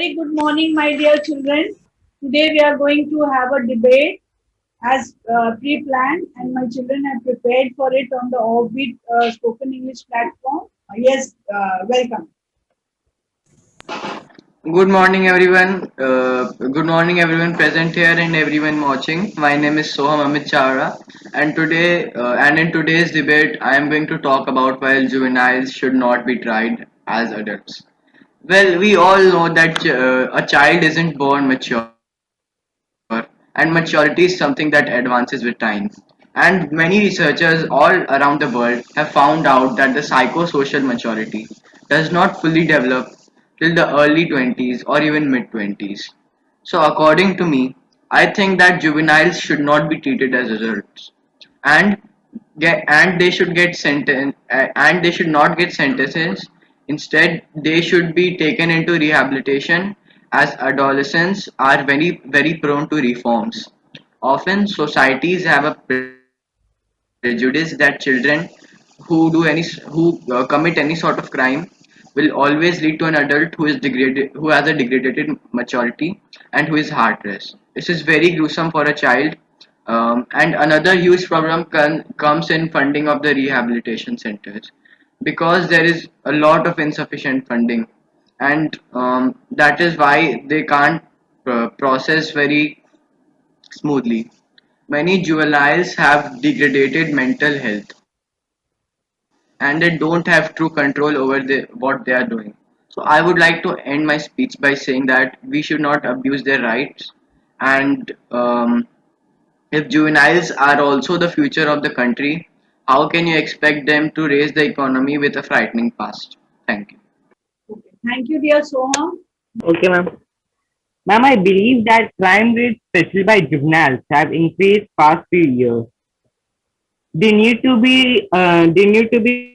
very good morning, my dear children. Today we are going to have a debate as pre-planned, and my children have prepared for it on the Offbeat Spoken English platform. Yes, welcome. Good morning, everyone. Good morning, everyone present here and everyone watching. My name is Soham Chawra, and in today's debate, I am going to talk about why juveniles should not be tried as adults. Well, we all know that a child isn't born mature, and maturity is something that advances with time. And many researchers all around the world have found out that the psychosocial maturity does not fully develop till the early 20s or even mid 20s. So, according to me, I think that juveniles should not be treated as adults, and and they should not get sentences. Instead, they should be taken into rehabilitation, as adolescents are very prone to reforms. Often societies have a prejudice that children who commit any sort of crime will always lead to an adult who has a degraded maturity and who is heartless. This is very gruesome for a child. And another huge problem comes in funding of the rehabilitation centers, because there is a lot of insufficient funding, and that is why they can't process very smoothly. Many juveniles have degraded mental health, and they don't have true control over what they are doing. So I would like to end my speech by saying that we should not abuse their rights, and if juveniles are also the future of the country, how can you expect them to raise the economy with a frightening past? Thank you. Okay. Thank you, dear Soham. Okay, ma'am. Ma'am, I believe that crime rates, especially by juveniles, have increased past few years. They need to be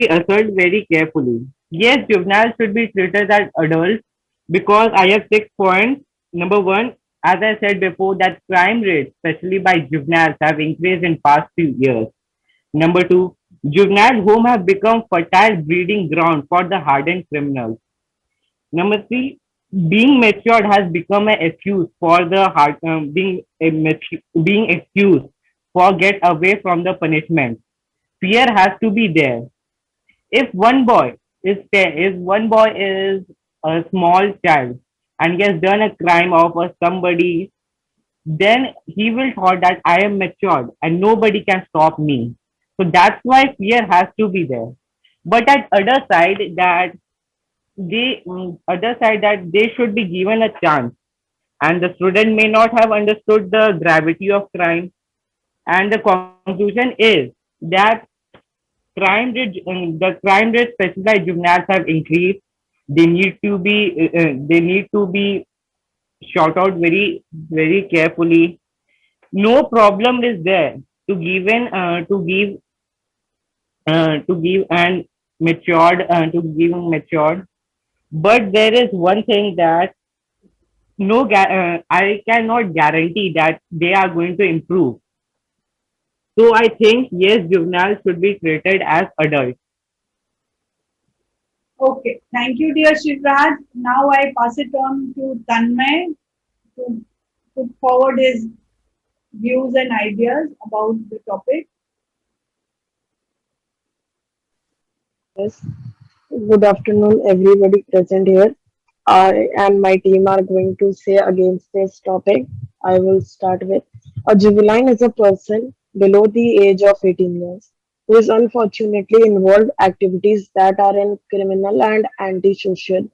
assessed very carefully. Yes, juveniles should be treated as adults because I have 6 points. Number one, as I said before, that crime rates, especially by juveniles, have increased in past few years. Number two, juvenile homes have become fertile breeding ground for the hardened criminals. Number three, being matured has become an excuse for the hard, being excused for get away from the punishment. Fear has to be there. If one boy is a small child and he has done a crime of somebody, then he will thought that I am matured and nobody can stop me. So that's why fear has to be there. But at other side that they should be given a chance, and the student may not have understood the gravity of crime, and the conclusion is that the crime rate especially by juveniles have increased. They need to be shot out very carefully. No problem is there to give in to give and matured, but there is one thing that I cannot guarantee that they are going to improve. So I think yes, juveniles should be treated as adults. Okay. Thank you, dear Sriraj. Now I pass it on to Tanmay to put forward his views and ideas about the topic. Yes, good afternoon, everybody present here. I and my team are going to say against this topic. I will start with a juvenile is a person below the age of 18 years who is unfortunately involved activities that are in criminal and antisocial.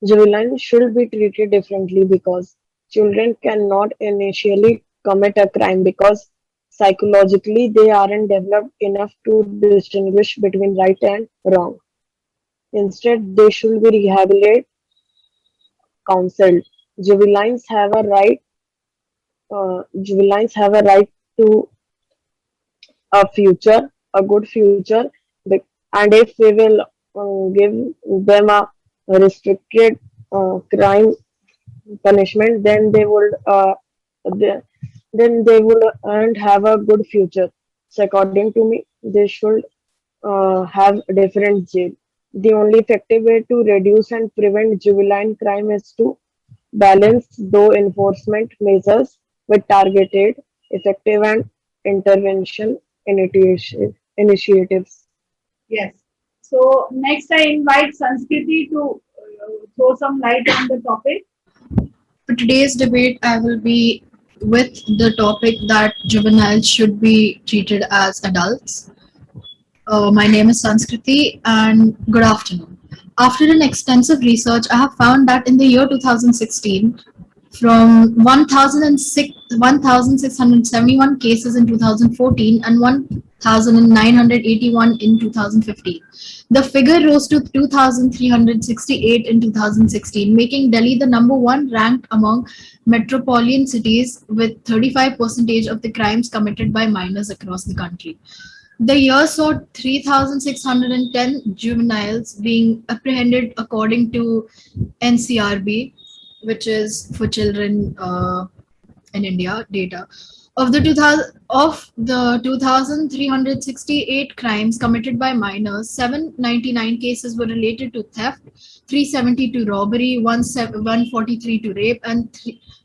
Juveniles should be treated differently because children cannot initially commit a crime because psychologically they aren't developed enough to distinguish between right and wrong. Instead, they should be rehabilitated, counseled. Juveniles have a right. Juveniles have a right to a future, a good future, and if we will give them a restricted crime punishment, then they, then they would and have a good future. So, according to me, they should have different jail. The only effective way to reduce and prevent juvenile crime is to balance though enforcement measures with targeted, effective and intervention initiatives. Yes. So next I invite Sanskriti to throw some light on the topic. For today's debate, I will be with the topic that juveniles should be treated as adults. My name is Sanskriti, and good afternoon. After an extensive research, I have found that in the year 2016, from 1,671 cases in 2014 and 1,981 in 2015, the figure rose to 2,368 in 2016, making Delhi the number one ranked among metropolitan cities with 35% of the crimes committed by minors across the country. The year saw 3,610 juveniles being apprehended according to NCRB, which is for children in India data. Of the 2,368 crimes committed by minors, 799 cases were related to theft, 370 to robbery, 143 to rape, and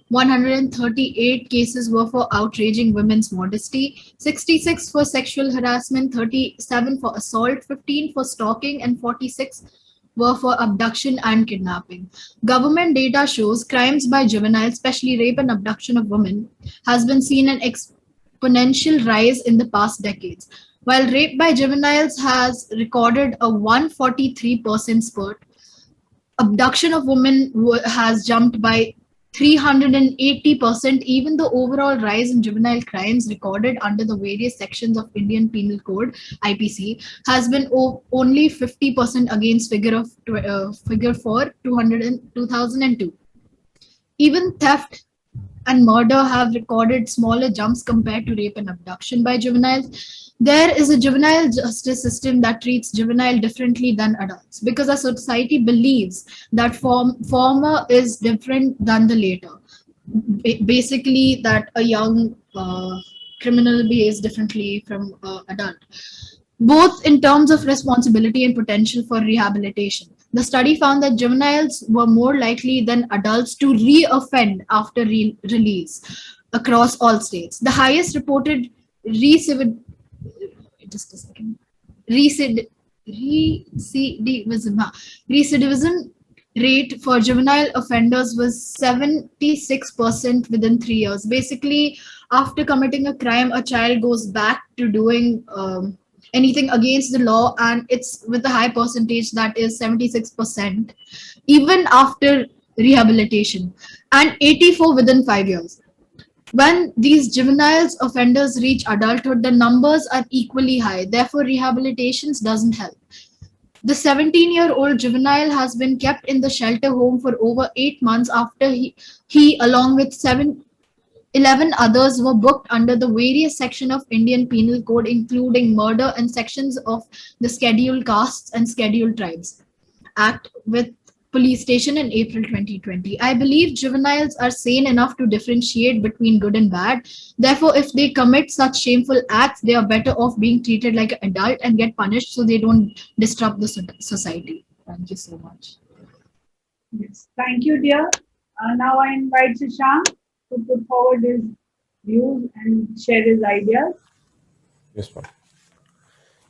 138 cases were for outraging women's modesty, 66 for sexual harassment, 37 for assault, 15 for stalking, and 46 were for abduction and kidnapping. Government data shows crimes by juveniles, especially rape and abduction of women, has been seen an exponential rise in the past decades. While rape by juveniles has recorded a 143% spurt, abduction of women has jumped by 380%. Even the overall rise in juvenile crimes recorded under the various sections of Indian Penal Code (IPC) has been only 50% against figure for 2002. Even theft and murder have recorded smaller jumps compared to rape and abduction by juveniles. There is a juvenile justice system that treats juvenile differently than adults because our society believes that former is different than the later. Basically, that a young criminal behaves differently from adult, both in terms of responsibility and potential for rehabilitation. The study found that juveniles were more likely than adults to re-offend after release across all states. The highest reported recid- just a second recid- recidivism recidivism rate for juvenile offenders was 76% within 3 years. Basically, after committing a crime, a child goes back to doing anything against the law, and it's with a high percentage, that is 76%, even after rehabilitation, and 84 within 5 years. When these juveniles offenders reach adulthood, the numbers are equally high. Therefore, rehabilitations doesn't help. The 17-year-old juvenile has been kept in the shelter home for over 8 months after he along with 11 others were booked under the various sections of Indian Penal Code, including murder and sections of the Scheduled Castes and Scheduled Tribes Act with police station in April 2020. I believe juveniles are sane enough to differentiate between good and bad. Therefore, if they commit such shameful acts, they are better off being treated like an adult and get punished so they don't disrupt the society. Thank you so much. Yes. Thank you, dear. Now I invite Shashank to put forward his views and share his ideas. Yes, ma'am.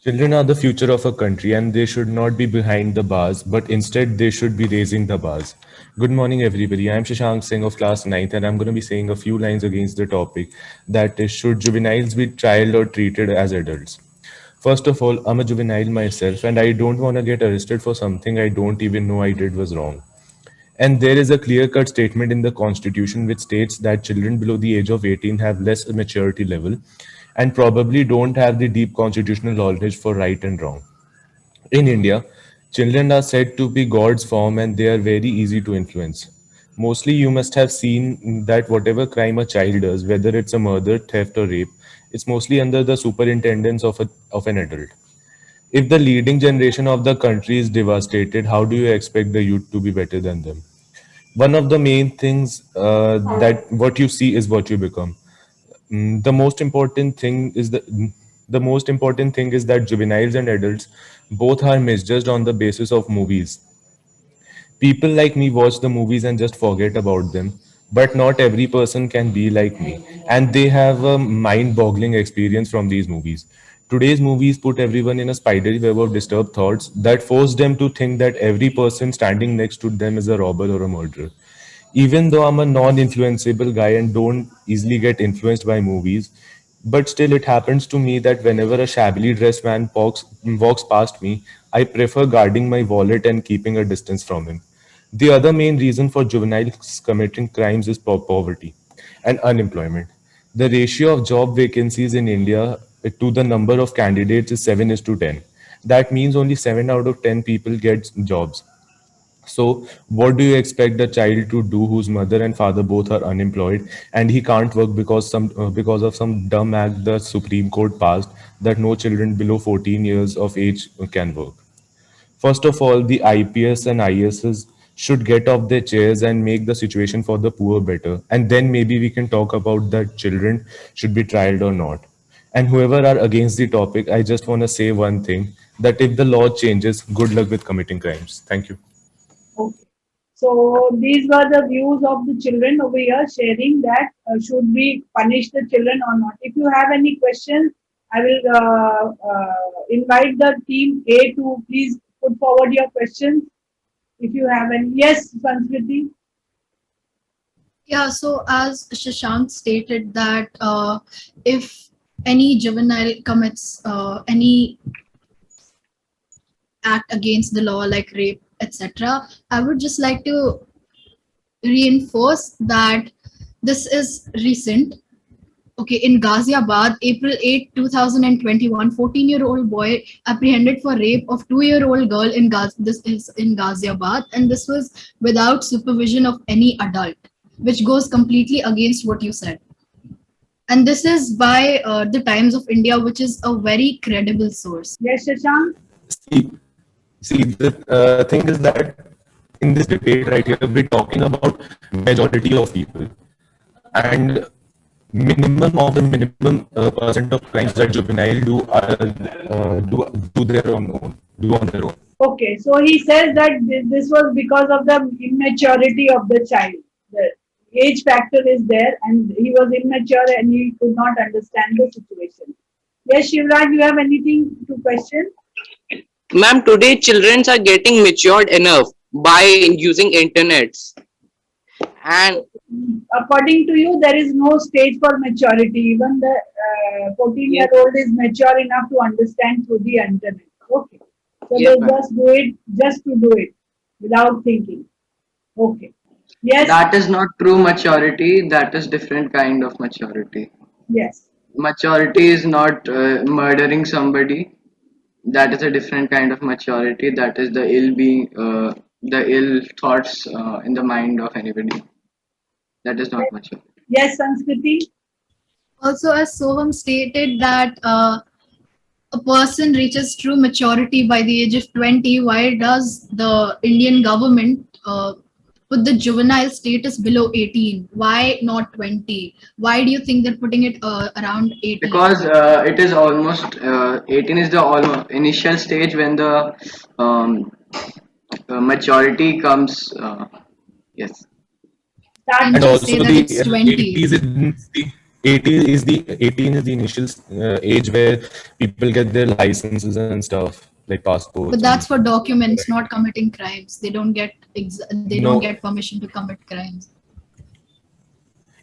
Children are the future of a country and they should not be behind the bars, but instead they should be raising the bars. Good morning, everybody. I'm Shashanksingh of class 9th and I'm going to be saying a few lines against the topic, that is, should juveniles be trialed or treated as adults? First of all, I'm a juvenile myself and I don't want to get arrested for something I don't even know I did was wrong. And there is a clear cut statement in the Constitution which states that children below the age of 18 have less maturity level and probably don't have the deep constitutional knowledge for right and wrong. In India, children are said to be God's form and they are very easy to influence. Mostly, you must have seen that whatever crime a child does, whether it's a murder, theft, or rape, it's mostly under the superintendence of an adult. If the leading generation of the country is devastated, how do you expect the youth to be better than them? One of the main things that what you see is what you become. The most important thing is the most important thing is that juveniles and adults both are misjudged on the basis of movies. People like me watch the movies and just forget about them, but not every person can be like me, and they have a mind boggling experience from these movies. Today's movies put everyone in a spidery web of disturbed thoughts that force them to think that every person standing next to them is a robber or a murderer. Even though I'm a non-influenceable guy and don't easily get influenced by movies, but still it happens to me that whenever a shabbily dressed man walks past me, I prefer guarding my wallet and keeping a distance from him. The other main reason for juveniles committing crimes is poverty and unemployment. The ratio of job vacancies in India to the number of candidates is 7 is to 10. That means only 7 out of 10 people get jobs. So, what do you expect a child to do whose mother and father both are unemployed and he can't work because of some dumb act the Supreme Court passed that no children below 14 years of age can work? First of all, the IPS and ISs should get off their chairs and make the situation for the poor better, and then maybe we can talk about that children should be trialed or not. And whoever are against the topic, I just want to say one thing, that if the law changes, good luck with committing crimes. Thank you. Okay. So these were the views of the children over here sharing that should we punish the children or not. If you have any questions, I will invite the team A to please put forward your questions. If you have any, yes, Sanskriti. Yeah, so as Shashank stated that if any juvenile commits any act against the law like rape, etc., I would just like to reinforce that this is recent. Okay, in Ghaziabad, April 8, 2021, 14-year-old boy apprehended for rape of 2-year-old girl in this is in Ghaziabad, and this was without supervision of any adult, which goes completely against what you said. And this is by the Times of India, which is a very credible source. Yes, Shashank. See, the thing is that in this debate right here, we're talking about majority of people, and minimum of the minimum percent of crimes that juvenile do their own do on their own. Okay, so he says that this was because of the immaturity of the child. The age factor is there, and he was immature and he could not understand the situation. Yes, Shivraj, you have anything to question? Ma'am, today children are getting matured enough by using internets. And According to you, there is no stage for maturity. Even the 14-year-old is mature enough to understand through the internet. Okay. So yes, they ma'am. just do it just to do it without thinking. Okay. Yes, That is not true maturity. That is different kind of maturity. yes. Maturity is not murdering somebody. That is a different kind of maturity. That is the ill thoughts in the mind of anybody. That is not mature. Yes, Sanskriti. Also, as Soham stated that a person reaches true maturity by the age of 20, why does the Indian government put the juvenile status below 18? Why not 20? Why do you think they're putting it around 18? Because it is almost 18 is the almost initial stage when the um, maturity comes. Yes. Start. And And just say also that the it's 20. 80s is the 80 is the 18 is the initial age where people get their licenses and stuff like passports But and that's for documents, not committing crimes. They don't get they don't no, get permission to commit crimes.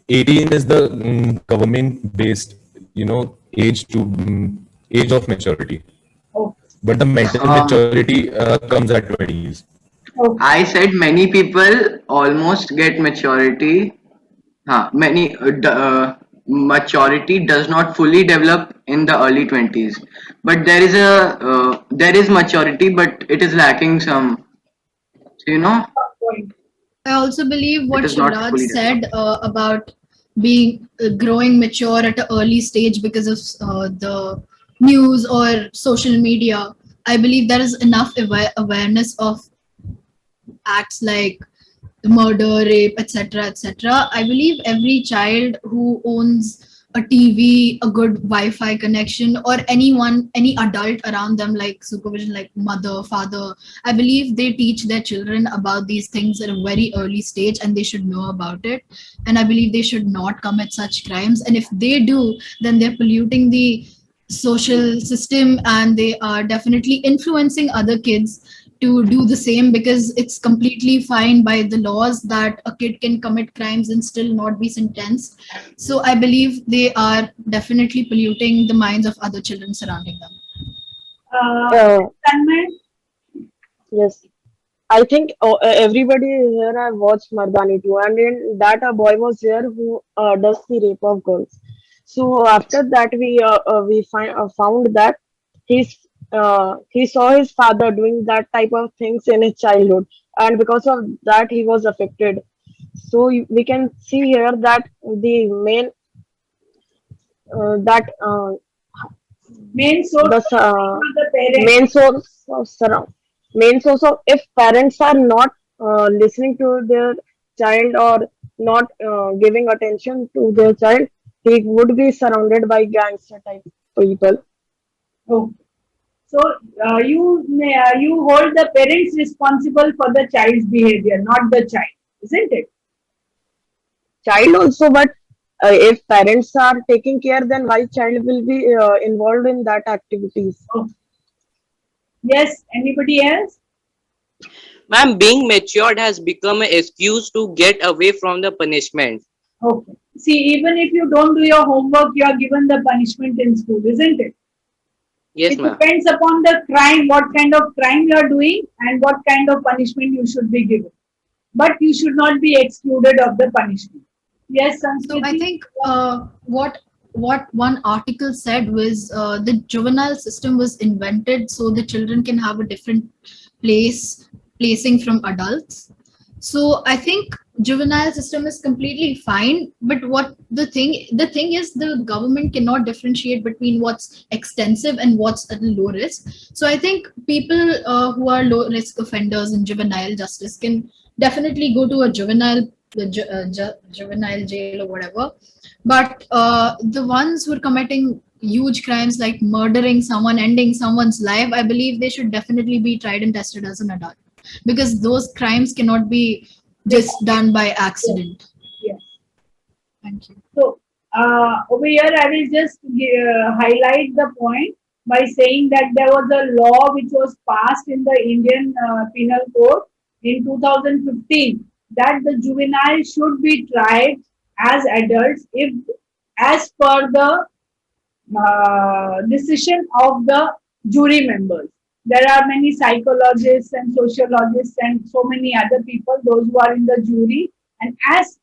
18 is the government based age to age of maturity, Okay. but the mental Um, maturity comes at 20s. Okay. I said many people almost get maturity. Maturity does not fully develop in the early 20s, but there is maturity, but it is lacking some. So Point. I also believe it what is not Sriraj fully developed. said about being growing mature at an early stage because of the news or social media. I believe there is enough awareness of acts like murder, rape, etc., etc. I believe every child who owns a TV, a good Wi-Fi connection, or anyone, any adult around them, like supervision, like mother, father. I believe they teach their children about these things at a very early stage, and they should know about it. And I believe they should not commit such crimes. And if they do, then they're polluting the social system, and they are definitely influencing other kids to do the same, because it's completely fine by the laws that a kid can commit crimes and still not be sentenced. So I believe they are definitely polluting the minds of other children surrounding them. Uh, Uh, Tanmay, yes. I think everybody here have watched Mardani too, and in that a boy was here who does the rape of girls. So after that, found that he saw his father doing that type of things in his childhood, and because of that, he was affected. So we can see here that the main that main source the of crime are the parents. main source of main source of, if parents are not listening to their child or not giving attention to their child, he would be surrounded by gangster type people. Okay. So you hold the parents responsible for the child's behavior, not the child, isn't it? Child also, but if parents are taking care, then why child will be involved in that activities? Oh, yes. Anybody else? Ma'am, being matured has become an excuse to get away from the punishment. Okay. See, even if you don't do your homework, you are given the punishment in school, isn't it? Yes, It ma'am. depends upon the crime, what kind of crime you are doing, and what kind of punishment you should be given. But you should not be excluded of the punishment. Yes, So I Sanskriti. think what one article said was the juvenile system was invented so the children can have a different placing from adults. So I think juvenile system is completely fine, but what the thing is, the government cannot differentiate between what's extensive and what's at a low risk. So I think people who are low risk offenders in juvenile justice can definitely go to a juvenile jail or whatever. But the ones who are committing huge crimes like murdering someone, ending someone's life, I believe they should definitely be tried and tested as an adult, because those crimes cannot be just done by Yes. accident. Yes. Thank you. So over here, I will just highlight the point by saying that there was a law which was passed in the Indian Penal Code in 2015 that the juvenile should be tried as adults if, as per the decision of the jury members. There are many psychologists and sociologists and so many other people, those who are in the jury. And as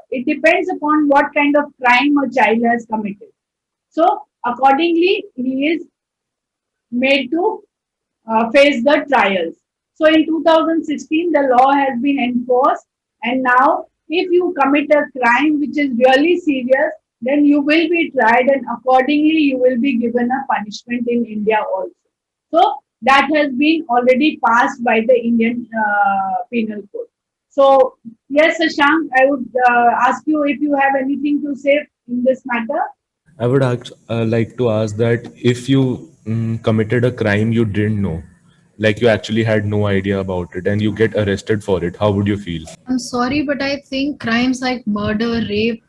it depends upon what kind of crime a child has committed. So accordingly, he is made to face the trials. So in 2016, the law has been enforced, and now if you commit a crime which is really serious, then you will be tried, and accordingly, you will be given a punishment in India also. So that has been already passed by the Indian Penal Code. So yes, Shashank, I would ask you if you have anything to say in this matter. I would like to ask that if you committed a crime you didn't know, like you actually had no idea about it, and you get arrested for it, how would you feel? I'm sorry, but I think crimes like murder, rape,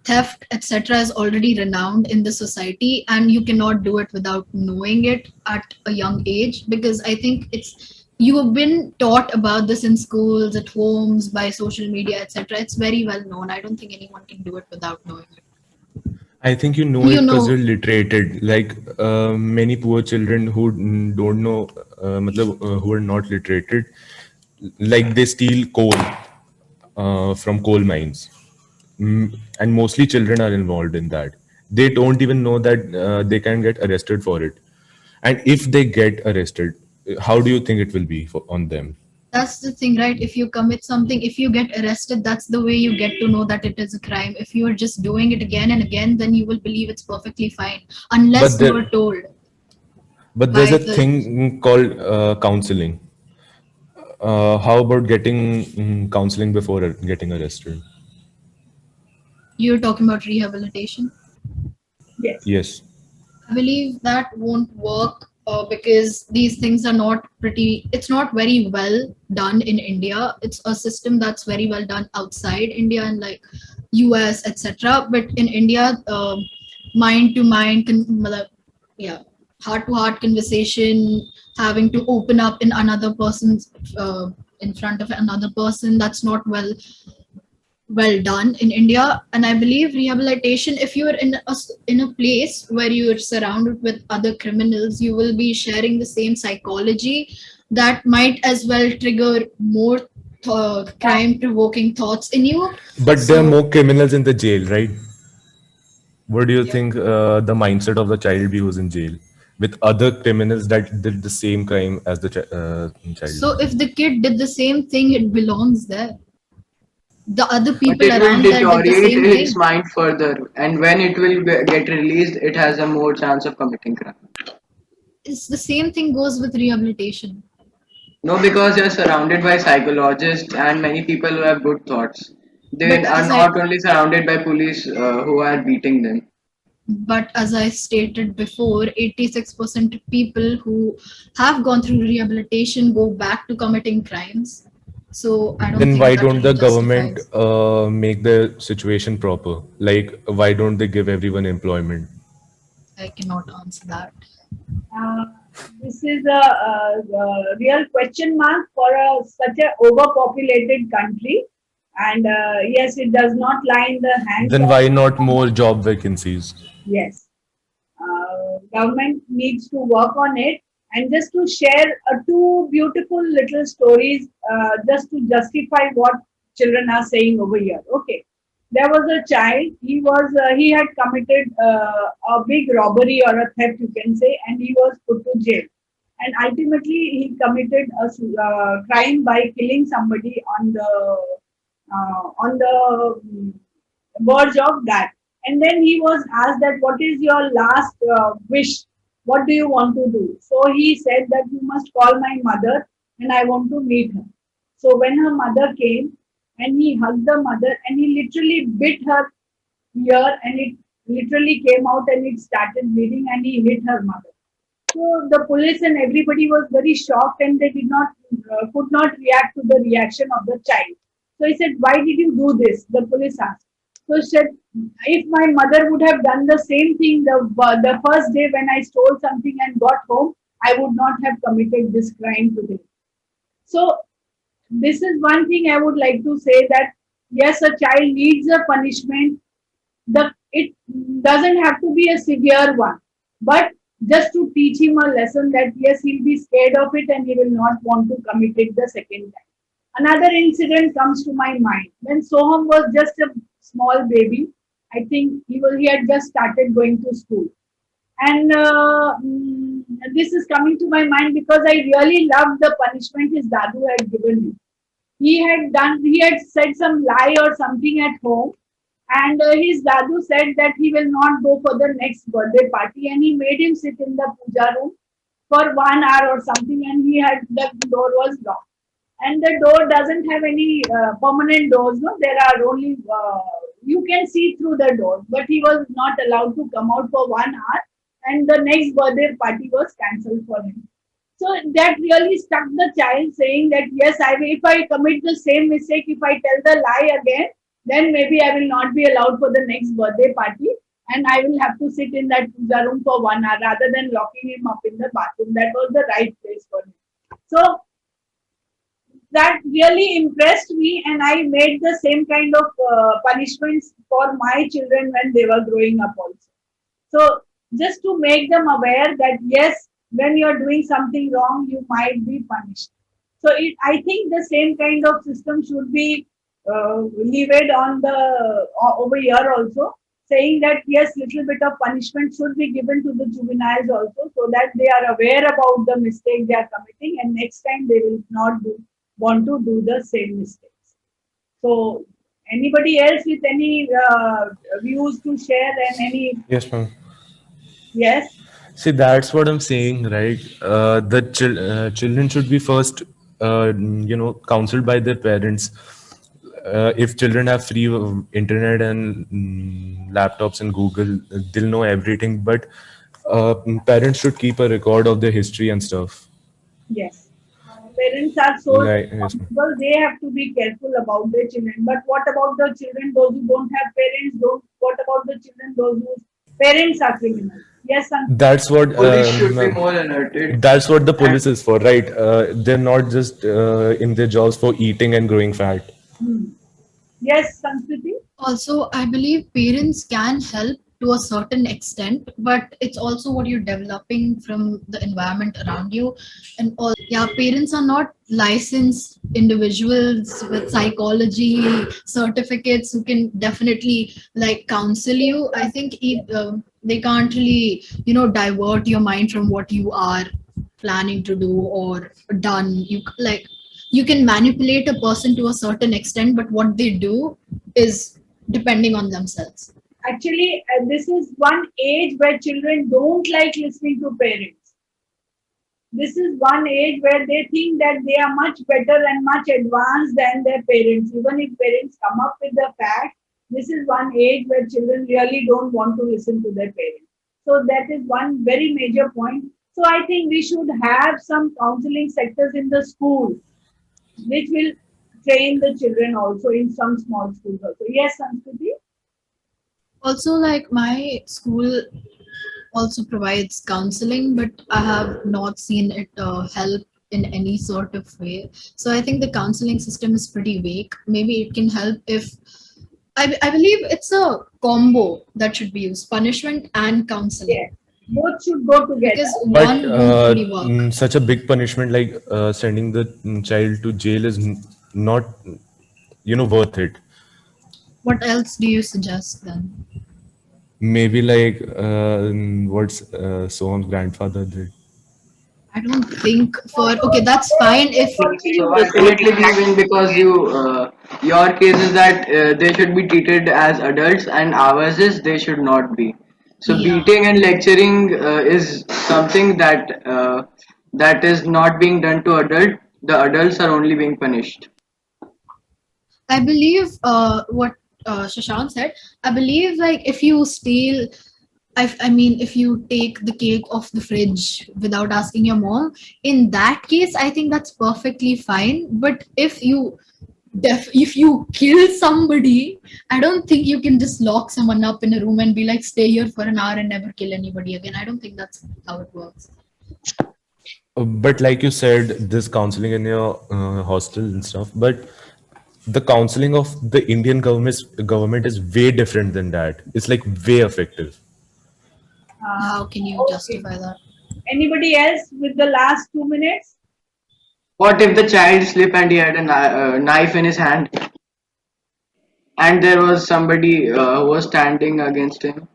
theft, etc., is already renowned in the society, and you cannot do it without knowing it at a young age. Because I think it's you have been taught about this in schools, at homes, by social media, etc. It's very well known. I don't think anyone can do it without knowing it. I think you know You it because know, you're literated. Like many poor children who don't know, who are not literated, like they steal coal from coal mines. And mostly children are involved in that. They don't even know that they can get arrested for it. And if they get arrested, how do you think it will be on them? that's the thing, right? If you commit something, if you get arrested, that's the way you get to know that it is a crime. If you are just doing it again and again, then you will believe it's perfectly fine, But unless you there, are told but there's by a the. thing called counseling. How about getting counseling before getting arrested? You're talking about rehabilitation. Yes. Yes. I believe that won't work because these things are not pretty, it's not very well done in India. It's a system that's very well done outside India and like US, etc. But in India, mind to mind, yeah, heart to heart conversation, having to open up in another person's, in front of another person, that's not well done in India. And I believe rehabilitation, if you're in a place where you're surrounded with other criminals, you will be sharing the same psychology that might as well trigger more crime provoking thoughts in you. But there are So more criminals in the jail, right? What do you yeah. think the mindset of the child be who's in jail with other criminals that did the same crime as the child? So if the kid did the same thing, it belongs there. The other But people it will around there did the deteriorate same its thing. mind further, and when it will get released, it has a more chance of committing crime. It's the same thing goes with rehabilitation. No, because you're surrounded by psychologists and many people who have good thoughts. They But are as I not only surrounded by police who are beating them. But as I stated before, 86% of people who have gone through rehabilitation go back to committing crimes. So I don't Then think why that don't the really government justifies. make the situation proper? Like, why don't they give everyone employment? I cannot answer that. Uh, this is a real question mark for such a overpopulated country. And yes, it does not lie in the hands Then of why not more job vacancies? yes. Government needs to work on it. And just to share two beautiful little stories, just to justify what children are saying over here. Okay, there was a child. He had committed a big robbery or a theft, you can say, and he was put to jail. And ultimately, he committed a crime by killing somebody on the verge of that. And then he was asked that, what is your last wish? What do you want to do? So he said that you must call my mother and I want to meet her. So when her mother came and he hugged the mother and he literally bit her ear and it literally came out and it started bleeding and he hit her mother. So the police and everybody was very shocked and they did not could not react to the reaction of the child. So he said, "Why did you do this?" The police asked. So he said, "If my mother would have done the same thing the first day when I stole something and got home, I would not have committed this crime today." So this is one thing I would like to say, that yes, a child needs a punishment. It doesn't have to be a severe one, but just to teach him a lesson that yes, he'll be scared of it and he will not want to commit it the second time. Another incident comes to my mind when Soham was just a small baby. I think he had just started going to school, and this is coming to my mind because I really loved the punishment his dadu had given him. He had said some lie or something at home, and his dadu said that he will not go for the next birthday party, and he made him sit in the puja room for 1 hour or something, and the door was locked, and the door doesn't have any permanent doors. No, there are only you can see through the doors, but he was not allowed to come out for 1 hour, and the next birthday party was cancelled for him. So that really stuck the child, saying that yes, if I commit the same mistake, if I tell the lie again, then maybe I will not be allowed for the next birthday party, and I will have to sit in that puja room for 1 hour rather than locking him up in the bathroom. That was the right place for him. So that really impressed me, and I made the same kind of punishments for my children when they were growing up also. So just to make them aware that yes, when you're doing something wrong, you might be punished. So I think the same kind of system should be levied on the over here also, saying that yes, little bit of punishment should be given to the juveniles also, so that they are aware about the mistake they are committing, and next time they will not want to do the same mistakes. So anybody else with any views to share and any Yes, ma'am. yes. See, that's what I'm saying, right? The children should be first, counseled by their parents. if children have free internet and laptops and Google, they'll know everything. But parents should keep a record of their history and stuff. Yes. Parents are so Like, yes, ma'am. responsible, they have to be careful about their children. But what about the children, those who don't have parents? What about the children, those whose parents are criminals? Yes, That's what Police should be more alerted. the And police is for, right? They're not just in their jobs for eating and growing fat. yes, Sanskriti. Also, I believe parents can help to a certain extent, but it's also what you're developing from the environment around you. And all, yeah, parents are not licensed individuals with psychology certificates who can definitely like counsel you. I think they can't really, divert your mind from what you are planning to do or done. You can manipulate a person to a certain extent, but what they do is depending on themselves. Actually, this is one age where children don't like listening to parents. This is one age where they think that they are much better and much advanced than their parents. Even if parents come up with the fact, this is one age where children really don't want to listen to their parents. So that is one very major point. So I think we should have some counseling sectors in the school, which will train the children also in some small schools also. Yes, Sanskriti? Also, like my school also provides counseling, but I have not seen it help in any sort of way. So I think the counseling system is pretty weak. Maybe it can help if I believe it's a combo that should be used, punishment and counseling. Yes. Both should go together. Because But one won't really work. such a big punishment like sending the child to jail is not, worth it. What else do you suggest then? Maybe like what Soham's grandfather did. I don't think for okay, that's fine if so ultimately we win because your case is that they should be treated as adults and ours is they should not be. So yeah. beating and lecturing is something that is not being done to adult. The adults are only being punished. I believe what Shashank said. I believe like if you steal, I mean, if you take the cake off the fridge without asking your mom, in that case, I think that's perfectly fine. But if you kill somebody, I don't think you can just lock someone up in a room and be like, stay here for an hour and never kill anybody again. I don't think that's how it works. But like you said, this counseling in your hostel and stuff. But the counseling of the Indian government is way different than that. It's like way effective. How can you Okay. justify that? Anybody else with the last 2 minutes? What if the child slipped and he had a knife in his hand and there was somebody who was standing against him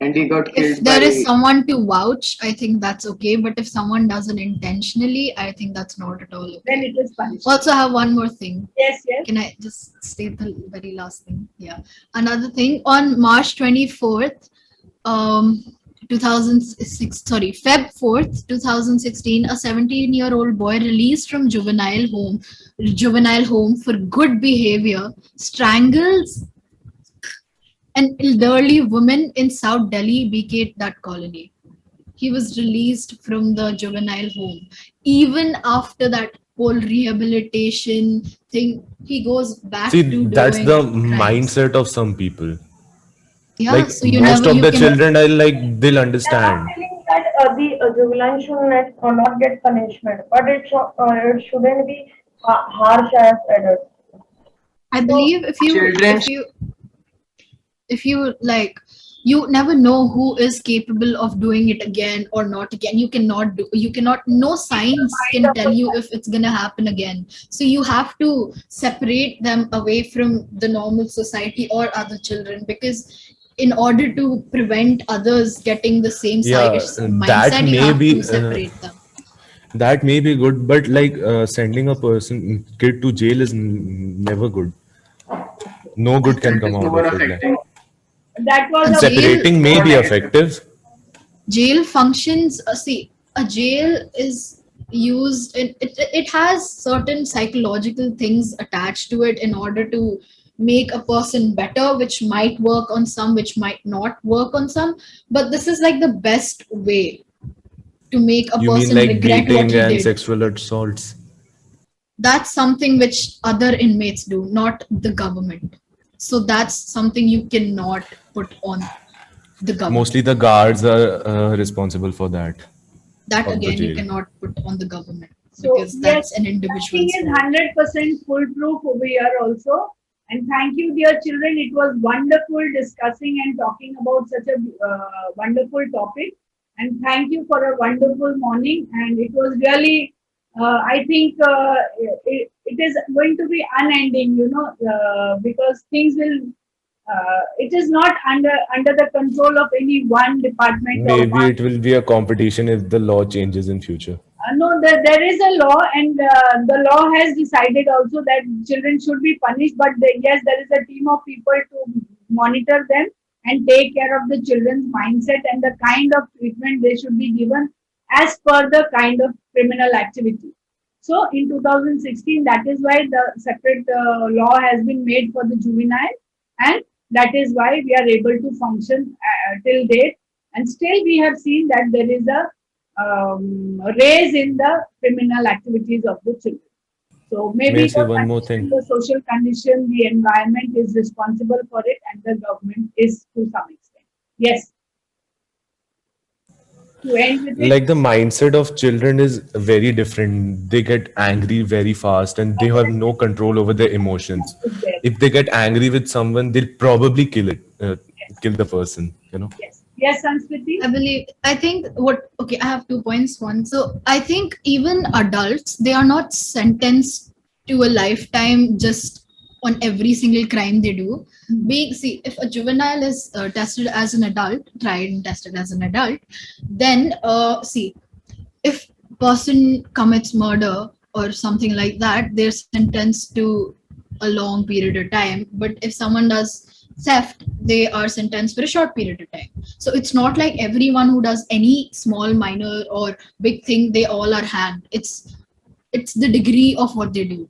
and he got If killed there is by. someone to vouch, I think that's okay. But if someone does it intentionally, I think that's not at all Then okay. it is punished. Also, I have one more thing. Yes, yes. Can I just state the very last thing? Yeah. Another thing on March 24th, 2006, sorry, Feb 4th, 2016, a 17-year-old boy released from juvenile home for good behavior strangles an elderly woman in South Delhi, vacate that colony. He was released from the juvenile home. Even after that whole rehabilitation thing, he goes back See, to that's doing the crimes. mindset of some people. Yeah, Like so you most never, of you the can, children are like they'll I'm not understand. telling that the juvenile should not get punishment, but it shouldn't be harsh as adults. I So, believe Children if you like, you never know who is capable of doing it again or not again. You cannot, no science can tell you if it's gonna happen again. So you have to separate them away from the normal society or other children, because in order to prevent others getting the same Yeah, that mindset, you may have to be separate them. that may be good, but like sending a kid to jail is never good. No good can that come is out more of it. Like. affecting. that was A a jail Separating may More be negative. effective. jail functions, see, a jail is used it has certain psychological things attached to it in order to make a person better, which might work on some, which might not work on some, but this is like the best way to make a You mean person like regret what beating he and did. sexual assaults? That's something which other inmates do, not the government. So that's something you cannot put on the Mostly government. the guards are responsible for that, That of the again you jail. cannot put on the government So because yes, that's an nothing individual's is fault. 100% foolproof over here also. And thank you, dear children. It was wonderful discussing and talking about such a wonderful topic. And thank you for a wonderful morning. And it was really, I think it is going to be unending, because things will. It is not under the control of any one department or Maybe one. it will be a competition if the law changes in future. No, there is a law, and the law has decided also that children should be punished. But yes, there is a team of people to monitor them and take care of the children's mindset and the kind of treatment they should be given as per the kind of criminal activity. So in 2016, that is why the separate law has been made for the juvenile, and that is why we are able to function till date. And still, we have seen that there is a raise in the criminal activities of the children. So May I maybe say the one more condition, thing? the social condition, the environment is responsible for it, and the government is to some extent. Yes, to end with it, Like the mindset of children is very different. They get angry very fast and they have no control over their emotions. is there. If they get angry with someone, they'll probably Yes, kill the person, you know. yes, yes, Sanskriti. I think what, okay, I have 2 points. One, so I think even adults, they are not sentenced to a lifetime just on every single crime they do. Being, see, if a juvenile is tested as an adult, tried and tested as an adult, then see, if person commits murder or something like that, they're sentenced to a long period of time. But if someone does theft, they are sentenced for a short period of time. So it's not like everyone who does any small, minor, or big thing, they all are hanged. It's the degree of what they do.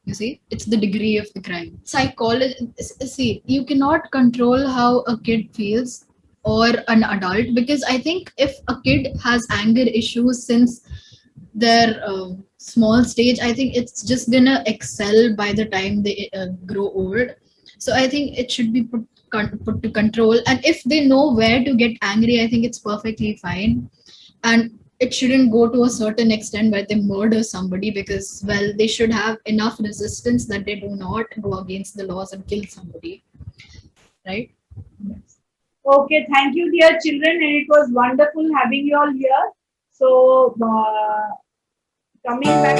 You see, it's the degree of the crime. Psychology. See, you cannot control how a kid feels or an adult, because I think if a kid has anger issues since their small stage, I think it's just gonna excel by the time they grow old. So I think it should be put to control, and if they know where to get angry, I think it's perfectly fine. And it shouldn't go to a certain extent where they murder somebody, because well, they should have enough resistance that they do not go against the laws and kill somebody, right? Yes. Okay, thank you, dear children, and it was wonderful having you all here. So, coming back.